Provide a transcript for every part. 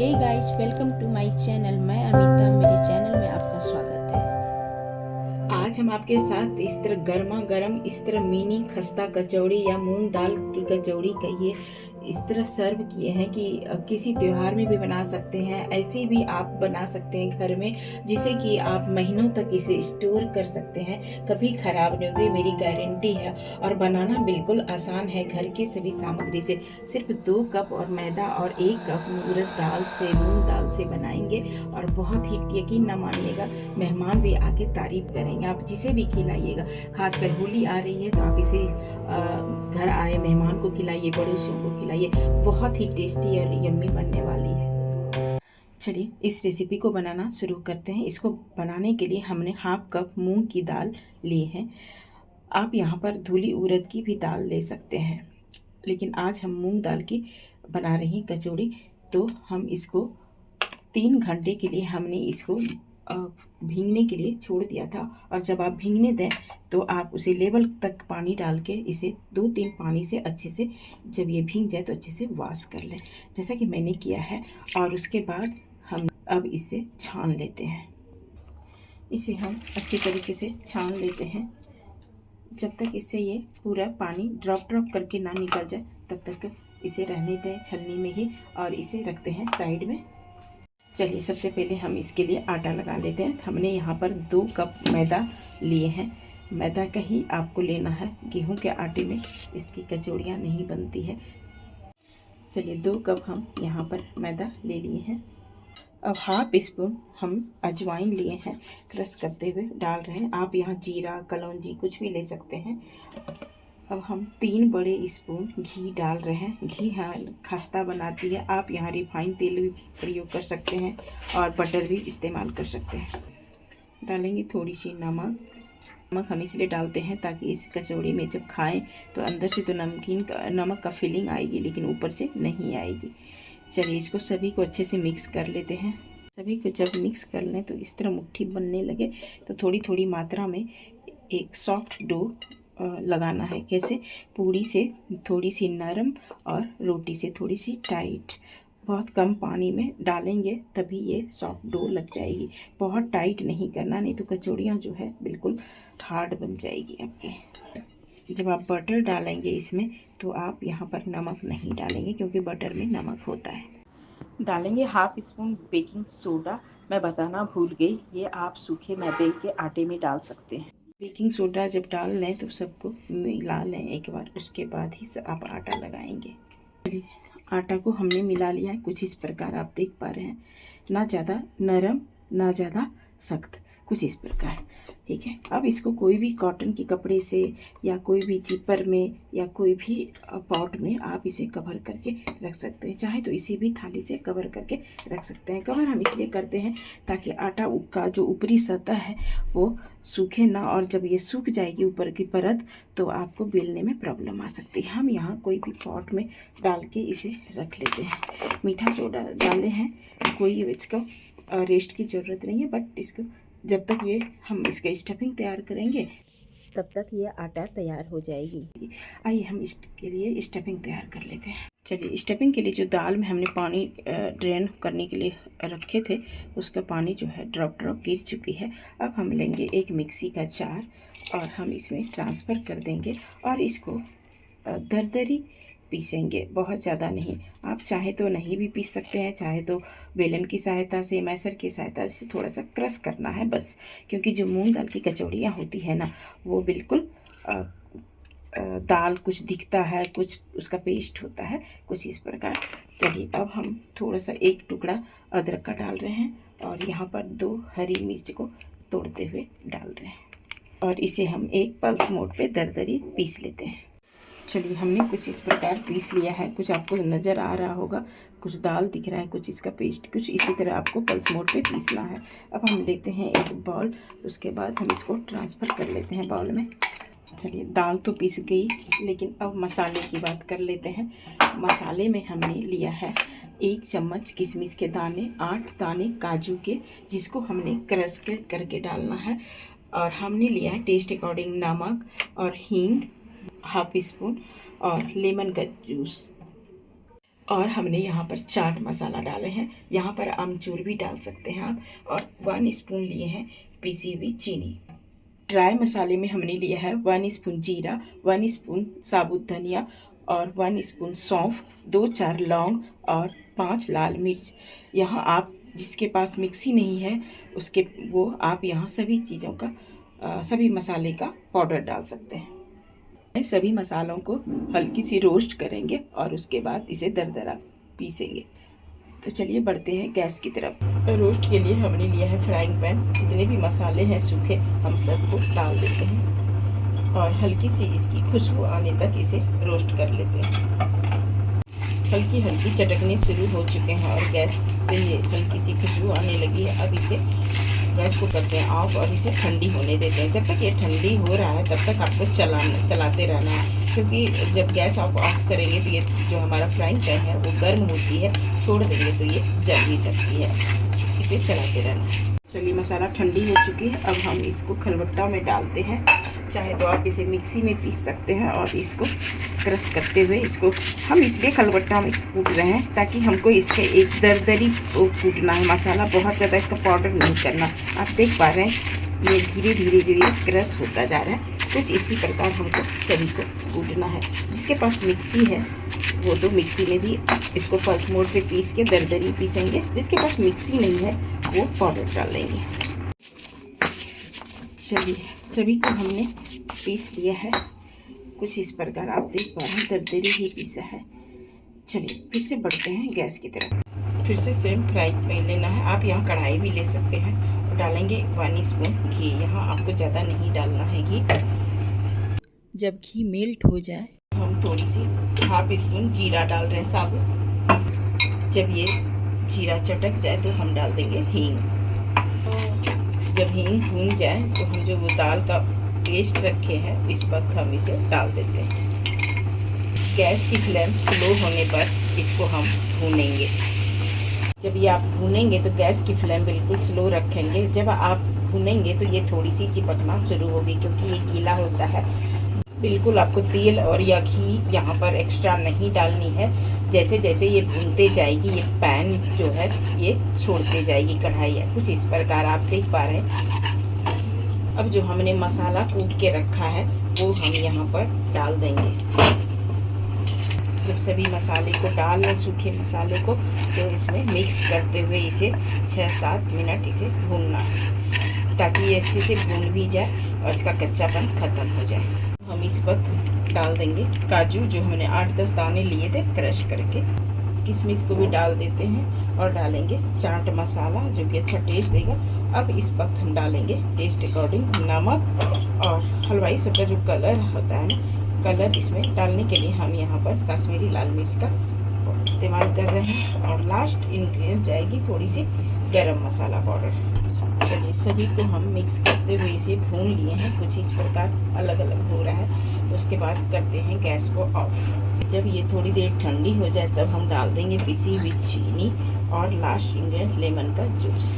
Hey guys, welcome to my channel. मैं अमिता, मेरे channel में आपका स्वागत है। आज हम आपके साथ इस तरह गर्मा गर्म इस तरह मिनी खस्ता कचौड़ी या मूंग दाल की कचौड़ी कहिए, इस तरह सर्व किए हैं कि किसी त्योहार में भी बना सकते हैं। ऐसे भी आप बना सकते हैं घर में, जिसे कि आप महीनों तक इसे स्टोर कर सकते हैं, कभी खराब नहीं होगी, मेरी गारंटी है। और बनाना बिल्कुल आसान है, घर की सभी सामग्री से। सिर्फ 2 कप और मैदा और 1 कप उड़द दाल से मूंग दाल से बनाएंगे और बहुत ही, यकीन न मानिएगा, मेहमान भी आके तारीफ करेंगे। आप जिसे भी खिलाइएगा, खासकर होली आ रही है तो आप इसे घर आए मेहमान को खिलाइए, पड़ोसियों को खिलाइए। बहुत ही टेस्टी और यम्मी बनने वाली है। चलिए इस रेसिपी को बनाना शुरू करते हैं। इसको बनाने के लिए हमने हाफ कप मूंग की दाल ली है। आप यहाँ पर धुली उड़द की भी दाल ले सकते हैं, लेकिन आज हम मूंग दाल की बना रही कचौड़ी। तो हम इसको 3 घंटे के लिए हमने इसको भीगने के लिए छोड़ दिया था। और जब आप भीगने दें तो आप उसे लेवल तक पानी डाल के इसे 2-3 पानी से अच्छे से, जब ये भीग जाए तो अच्छे से वॉश कर लें, जैसा कि मैंने किया है। और उसके बाद हम अब इसे छान लेते हैं। इसे हम अच्छी तरीके से छान लेते हैं। जब तक इससे ये पूरा पानी ड्रॉप करके ना निकल जाए तब तक इसे रहने दें छलनी में ही, और इसे रखते हैं साइड में। चलिए सबसे पहले हम इसके लिए आटा लगा लेते हैं। हमने यहाँ पर 2 कप मैदा लिए हैं। मैदा का ही आपको लेना है, गेहूं के आटे में इसकी कचौड़ियाँ नहीं बनती है। चलिए 2 कप हम यहाँ पर मैदा ले लिए हैं। अब हाफ स्पून हम अजवाइन लिए हैं, क्रश करते हुए डाल रहे हैं। आप यहाँ जीरा, कलौंजी कुछ भी ले सकते हैं। अब हम 3 बड़े स्पून घी डाल रहे हैं। घी हाँ खस्ता बनाती है। आप यहाँ रिफाइंड तेल भी प्रयोग कर सकते हैं और बटर भी इस्तेमाल कर सकते हैं। डालेंगे थोड़ी सी नमक। नमक हम इसलिए डालते हैं ताकि इस कचौड़ी में जब खाएं तो अंदर से तो नमक का फीलिंग आएगी, लेकिन ऊपर से नहीं आएगी। चलिए इसको सभी को अच्छे से मिक्स कर लेते हैं। सभी को जब मिक्स कर लें तो इस तरह मुट्ठी बनने लगे तो थोड़ी थोड़ी मात्रा में एक सॉफ्ट डो लगाना है। कैसे? पूड़ी से थोड़ी सी नरम और रोटी से थोड़ी सी टाइट। बहुत कम पानी में डालेंगे तभी ये सॉफ्ट डो लग जाएगी। बहुत टाइट नहीं करना, नहीं तो कचौड़ियाँ जो है बिल्कुल हार्ड बन जाएगी आपके। जब आप बटर डालेंगे इसमें तो आप यहाँ पर नमक नहीं डालेंगे, क्योंकि बटर में नमक होता है। डालेंगे हाफ स्पून बेकिंग सोडा। मैं बताना भूल गई, ये आप सूखे मैदे के आटे में डाल सकते हैं। बेकिंग सोडा जब डाल लें तो सबको मिला लें एक बार, उसके बाद ही आप आटा लगाएंगे। आटा को हमने मिला लिया है, कुछ इस प्रकार आप देख पा रहे हैं। ना ज़्यादा नरम ना ज़्यादा सख्त, कुछ इस प्रकार। ठीक है, अब इसको कोई भी कॉटन के कपड़े से या कोई भी जिपर में या कोई भी पॉट में आप इसे कवर करके रख सकते हैं। चाहे तो इसे भी थाली से कवर करके रख सकते हैं। कवर हम इसलिए करते हैं ताकि आटा का जो ऊपरी सतह है वो सूखे ना, और जब ये सूख जाएगी ऊपर की परत तो आपको बेलने में प्रॉब्लम आ सकती है। हम यहाँ कोई भी पॉट में डाल के इसे रख लेते हैं। मीठा सोडा डाले हैं, कोई इसका रेस्ट की ज़रूरत नहीं है, बट इसको जब तक ये हम इसका स्टफिंग तैयार करेंगे तब तक ये आटा तैयार हो जाएगी। आइए हम इसके लिए स्टफिंग तैयार कर लेते हैं। चलिए स्टफिंग के लिए जो दाल में हमने पानी ड्रेन करने के लिए रखे थे, उसका पानी जो है ड्रॉप गिर चुकी है। अब हम लेंगे एक मिक्सी का जार और हम इसमें ट्रांसफ़र कर देंगे और इसको दरदरी पीसेंगे, बहुत ज़्यादा नहीं। आप चाहे तो नहीं भी पीस सकते हैं, चाहे तो बेलन की सहायता से, मैसर की सहायता से थोड़ा सा क्रश करना है बस। क्योंकि जो मूंग दाल की कचौड़ियाँ होती है ना, वो बिल्कुल दाल कुछ दिखता है, कुछ उसका पेस्ट होता है, कुछ इस प्रकार। चलिए अब हम थोड़ा सा 1 टुकड़ा अदरक का डाल रहे हैं और यहाँ पर 2 हरी मिर्च को तोड़ते हुए डाल रहे हैं, और इसे हम एक पल्स मोड पे दरदरी पीस लेते हैं। चलिए हमने कुछ इस प्रकार पीस लिया है। कुछ आपको नज़र आ रहा होगा, कुछ दाल दिख रहा है, कुछ इसका पेस्ट, कुछ इसी तरह आपको पल्स मोड पे पीसना है। अब हम लेते हैं एक बाउल, उसके बाद हम इसको ट्रांसफ़र कर लेते हैं बाउल में। चलिए दाल तो पीस गई, लेकिन अब मसाले की बात कर लेते हैं। मसाले में हमने लिया है 1 चम्मच किशमिश के दाने, 8 दाने काजू के, जिसको हमने क्रश करके डालना है। और हमने लिया है टेस्ट अकॉर्डिंग नमक और हींग हाफ स्पून और लेमन का जूस। और हमने यहाँ पर चाट मसाला डाले हैं। यहाँ पर आमचूर भी डाल सकते हैं आप। और 1 स्पून लिए हैं पीसी हुई चीनी। ड्राई मसाले में हमने लिया है 1 स्पून जीरा, 1 स्पून साबुत धनिया और 1 स्पून सौंफ, 2-4 लौंग और 5 लाल मिर्च। यहाँ आप जिसके पास मिक्सी नहीं है उसके वो आप यहाँ सभी चीज़ों का सभी मसाले का पाउडर डाल सकते हैं। सभी मसालों को हल्की सी रोस्ट करेंगे और उसके बाद इसे दरदरा पीसेंगे। तो चलिए बढ़ते हैं गैस की तरफ। रोस्ट के लिए हमने लिया है फ्राइंग पैन। जितने भी मसाले हैं सूखे हम सबको डाल देते हैं और हल्की सी इसकी खुशबू आने तक इसे रोस्ट कर लेते हैं। हल्की हल्की चटकने शुरू हो चुके हैं और गैस पे ये हल्की सी खुशबू आने लगी है। अब इसे गैस को करते हैं ऑफ और इसे ठंडी होने देते हैं। जब तक ये ठंडी हो रहा है तब तक आपको चलाते रहना है, क्योंकि जब गैस आप ऑफ करेंगे तो ये जो हमारा फ्राइंग पैन है वो गर्म होती है, छोड़ देंगे तो ये जल भी सकती है। इसे चलाते रहना है। चलिए मसाला ठंडी हो चुकी है। अब हम इसको खलबट्टा में डालते हैं। चाहे तो आप इसे मिक्सी में पीस सकते हैं और इसको क्रश करते हुए इसको हम इसलिए खलबट्टा में कूट रहे हैं ताकि हमको इसके एक दरदरी कूटना है। मसाला बहुत ज़्यादा इसका पाउडर नहीं करना। आप देख पा रहे हैं ये धीरे धीरे जो ये क्रश होता जा रहा है। कुछ इसी प्रकार हमको सभी को कूटना है। जिसके पास मिक्सी है वो तो मिक्सी में भी इसको पल्स मोड पे पीस के दरदरी पीसेंगे। जिसके पास मिक्सी नहीं है वो पाउडर डाल लेंगे। चलिए सभी को हमने पीस लिया है। कुछ इस प्रकार आप देख पा रहे हैं दरदरी ही पीसा है। चलिए फिर से बढ़ते हैं गैस की तरफ। फिर से सेम फ्राई पैन लेना है। आप यहाँ कढ़ाई भी ले सकते हैं और डालेंगे 1 स्पून घी। यहाँ आपको ज़्यादा नहीं डालना है घी। जब घी मेल्ट हो जाए हम थोड़ी सी 1/2 स्पून जीरा डाल रहे हैं साबुत। जब ये जीरा चटक जाए तो हम डाल देंगे हींग। जब हींग भून जाए तो हम जो वो दाल का पेस्ट रखे हैं इस वक्त हम इसे डाल देते हैं। गैस की फ्लेम स्लो होने पर इसको हम भूनेंगे। जब ये आप भूनेंगे तो गैस की फ्लेम बिल्कुल स्लो रखेंगे। जब आप भूनेंगे तो ये थोड़ी सी चिपकना शुरू होगी क्योंकि ये गीला होता है। बिल्कुल आपको तेल और या घी यहाँ पर एक्स्ट्रा नहीं डालनी है। जैसे जैसे ये भूनते जाएगी ये पैन जो है ये छोड़ते जाएगी कढ़ाई है। कुछ इस प्रकार आप देख पा रहे हैं। अब जो हमने मसाला कूट के रखा है वो हम यहाँ पर डाल देंगे। जब सभी मसाले को डाल लें सूखे मसाले को तो इसमें मिक्स करते हुए इसे 6-7 मिनट इसे भूनना है ताकि ये अच्छे से भून भी जाए और इसका कच्चापन ख़त्म हो जाए। हम इस वक्त डाल देंगे काजू जो हमने 8-10 दाने लिए थे क्रश करके। किशमिश को भी डाल देते हैं और डालेंगे चाट मसाला जो कि अच्छा टेस्ट देगा। अब इस वक्त हम डालेंगे टेस्ट अकॉर्डिंग नमक और हलवाई सब का जो कलर होता है ना कलर इसमें डालने के लिए हम यहाँ पर कश्मीरी लाल मिर्च का इस्तेमाल कर रहे हैं। और लास्ट इंग्रेडिएंट जाएगी थोड़ी सी गरम मसाला पाउडर। चलिए सभी को हम मिक्स करते हुए इसे भून लिए हैं। कुछ इस प्रकार अलग अलग हो रहा है। तो उसके बाद करते हैं गैस को ऑफ। जब ये थोड़ी देर ठंडी हो जाए तब हम डाल देंगे पिसी हुई चीनी और लास्ट इंग्रेडिएंट लेमन का जूस।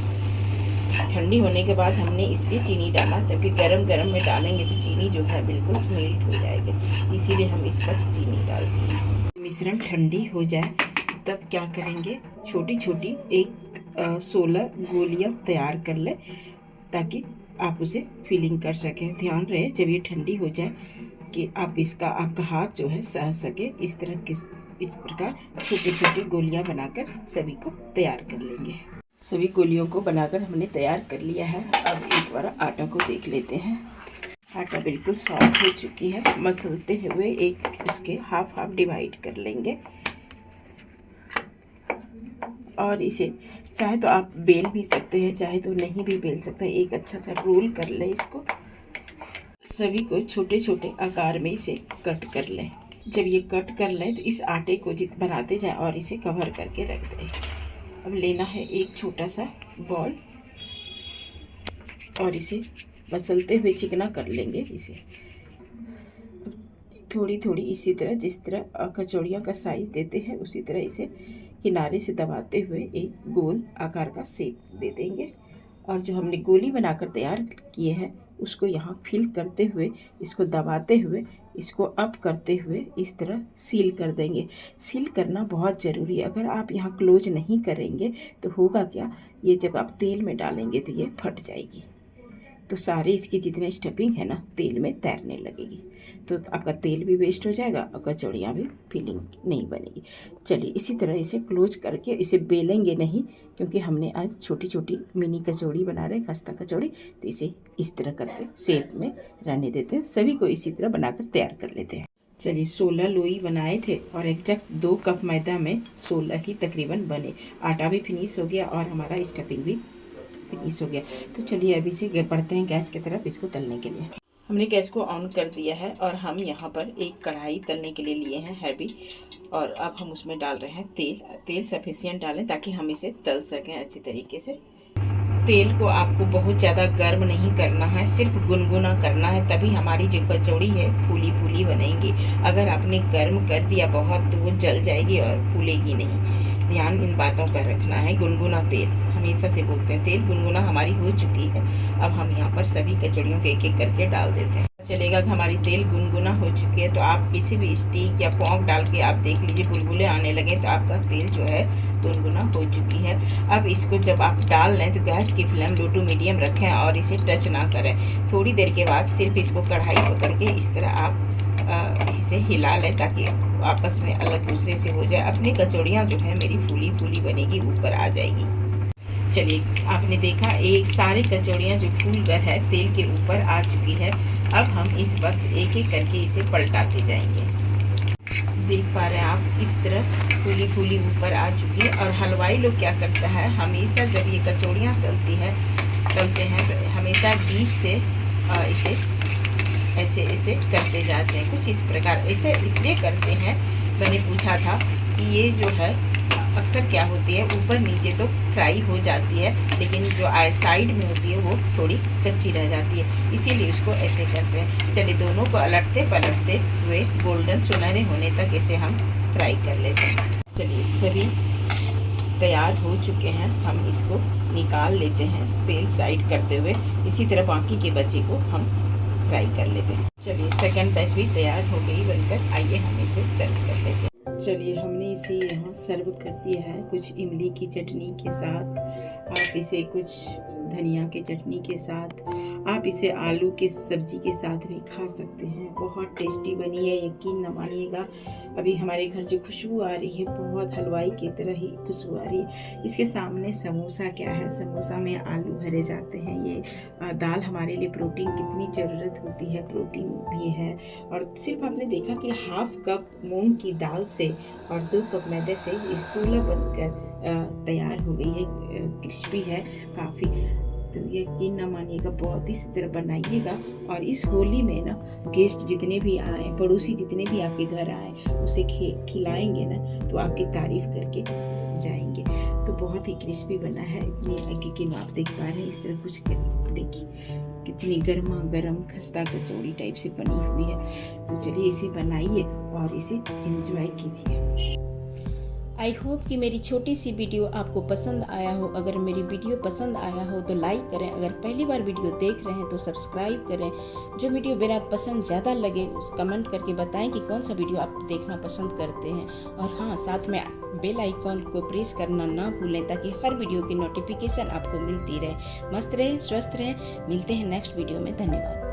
ठंडी होने के बाद हमने इसलिए चीनी डाला क्योंकि गरम गरम में डालेंगे तो चीनी जो है बिल्कुल मेल्ट हो जाएगी, इसीलिए हम इस पर चीनी डालते हैं। मिश्रण ठंडी हो जाए तब क्या करेंगे छोटी छोटी 16 गोलियां तैयार कर लें ताकि आप उसे फिलिंग कर सकें। ध्यान रहे जब ये ठंडी हो जाए कि आपका हाथ जो है सह सके। इस प्रकार छोटी छोटी गोलियां बनाकर सभी को तैयार कर लेंगे। सभी गोलियों को बनाकर हमने तैयार कर लिया है। अब एक बार आटा को देख लेते हैं। आटा बिल्कुल सॉफ्ट हो चुकी है। मसलते हुए उसके हाफ डिवाइड कर लेंगे और इसे चाहे तो आप बेल भी सकते हैं चाहे तो नहीं भी बेल सकते हैं। एक अच्छा सा रोल कर लें इसको। सभी को छोटे छोटे आकार में इसे कट कर लें। जब ये कट कर लें तो इस आटे को बनाते जाएं और इसे कवर करके रख दें। अब लेना है एक छोटा सा बॉल और इसे मसलते हुए चिकना कर लेंगे। इसे थोड़ी थोड़ी इसी तरह जिस तरह कचौड़ियों का साइज देते हैं उसी तरह इसे किनारे से दबाते हुए एक गोल आकार का शेप दे देंगे और जो हमने गोली बनाकर तैयार किए हैं उसको यहाँ फिल करते हुए, इसको दबाते हुए, इसको अप करते हुए इस तरह सील कर देंगे। सील करना बहुत ज़रूरी है। अगर आप यहाँ क्लोज नहीं करेंगे तो होगा क्या, ये जब आप तेल में डालेंगे तो ये फट जाएगी, तो सारे इसकी जितने स्टफिंग है ना तेल में तैरने लगेगी, तो आपका तेल भी वेस्ट हो जाएगा और कचौड़ियाँ भी फिलिंग नहीं बनेगी। चलिए इसी तरह इसे क्लोज करके इसे बेलेंगे नहीं, क्योंकि हमने आज छोटी छोटी मिनी कचौड़ी बना रहे हैं, खस्ता कचौड़ी, तो इसे इस तरह करके शेप में रहने देते हैं। सभी को इसी तरह बनाकर तैयार कर लेते हैं। चलिए 16 लोई बनाए थे और एग्जैक्ट 2 कप मैदा में 16 ही तकरीबन बने। आटा भी फिनिश हो गया और हमारा स्टफिंग भी फिनिश हो गया। तो चलिए अभी से बढ़ते हैं गैस की तरफ इसको तलने के लिए। हमने गैस को ऑन कर दिया है और हम यहाँ पर एक कढ़ाई तलने के लिए लिए हैं हैवी, और अब हम उसमें डाल रहे हैं तेल। तेल सफिशिएंट डालें ताकि हम इसे तल सकें अच्छी तरीके से। तेल को आपको बहुत ज़्यादा गर्म नहीं करना है, सिर्फ गुनगुना करना है, तभी हमारी जो कचौड़ी है फूली फूली बनेगी। अगर आपने गर्म कर दिया बहुत तो वो जल जाएगी और फूलेगी नहीं। ध्यान इन बातों का रखना है। गुनगुना तेल, हमेशा से बोलते हैं तेल गुनगुना हमारी हो चुकी है। अब हम यहाँ पर सभी कचौड़ियों को एक एक करके डाल देते हैं। चलेगा कि हमारी तेल गुनगुना हो चुकी है, तो आप किसी भी स्टिक या पॉक डाल के आप देख लीजिए, बुलबुले आने लगे तो आपका तेल जो है गुनगुना हो चुकी है। अब इसको जब आप डाल लें तो गैस की फ्लेम लो टू मीडियम रखें और इसे टच ना करें। थोड़ी देर के बाद सिर्फ इसको कढ़ाई पकड़ के इस तरह आप इसे हिला लें ताकि आपस में अलग दूसरे से हो जाए। अपनी कचौड़ियाँ जो है मेरी फूली फूली बनेगी, ऊपर आ जाएगी। चलिए आपने देखा एक सारी कचौड़ियाँ जो फूल कर है तेल के ऊपर आ चुकी है। अब हम इस वक्त एक एक करके इसे पलटाते जाएंगे। देख पा रहे हैं आप इस तरह फूली फूली ऊपर आ चुकी है। और हलवाई लोग क्या करता है, हमेशा जब ये कचौड़ियाँ तलते हैं तो हमेशा बीच से इसे ऐसे ऐसे करते जाते हैं, कुछ इस प्रकार। ऐसे इसलिए करते हैं, मैंने पूछा था कि ये जो है अक्सर क्या होती है, ऊपर नीचे तो फ्राई हो जाती है लेकिन जो साइड में होती है वो थोड़ी कच्ची रह जाती है, इसीलिए उसको ऐसे करते हैं। चलिए दोनों को अलटते पलटते हुए गोल्डन सुनहरे होने तक इसे हम फ्राई कर लेते हैं। चलिए सभी तैयार हो चुके हैं, हम इसको निकाल लेते हैं तेल साइड करते हुए। इसी तरह बाकी के बचे को हम फ्राई कर लेते हैं। चलिए सेकंड बैच भी तैयार हो गई बनकर, आइए हम इसे सर्व कर लेते हैं। चलिए हमने इसे यहाँ सर्व कर दिया है कुछ इमली की चटनी के साथ, आप इसे कुछ धनिया के चटनी के साथ, आप इसे आलू के सब्जी के साथ भी खा सकते हैं। बहुत टेस्टी बनी है, यकीन न मानिएगा। अभी हमारे घर जो खुशबू आ रही है बहुत हलवाई की तरह ही खुशबू आ रही है। इसके सामने समोसा क्या है, समोसा में आलू भरे जाते हैं। ये दाल हमारे लिए प्रोटीन कितनी ज़रूरत होती है, प्रोटीन भी है। और सिर्फ आपने देखा कि हाफ कप मूंग की दाल से और 2 कप मैदे से ये 16 बनकर तैयार हो गई है। क्रिस्पी है काफ़ी, तो यकीन ना मानिएगा, बहुत इस तरह बनाइएगा। और इस होली में ना गेस्ट जितने भी आए, पड़ोसी जितने भी आपके घर आए, उसे खिलाएंगे ना तो आपकी तारीफ करके जाएंगे। तो बहुत ही क्रिस्पी बना है, इतनी आप देख पा रहे हैं इस तरह कुछ देखिए कितनी गर्मा गर्म खस्ता कचौड़ी टाइप से बनी हुई है। तो चलिए इसे बनाइए और इसे एंजॉय कीजिए। आई होप कि मेरी छोटी सी वीडियो आपको पसंद आया हो। अगर मेरी वीडियो पसंद आया हो तो लाइक करें, अगर पहली बार वीडियो देख रहे हैं तो सब्सक्राइब करें। जो वीडियो मेरा पसंद ज़्यादा लगे उस कमेंट करके बताएं कि कौन सा वीडियो आप देखना पसंद करते हैं। और हाँ, साथ में बेल आइकॉन को प्रेस करना ना भूलें ताकि हर वीडियो की नोटिफिकेशन आपको मिलती रहे। मस्त रहें, स्वस्थ रहें, मिलते हैं नेक्स्ट वीडियो में। धन्यवाद।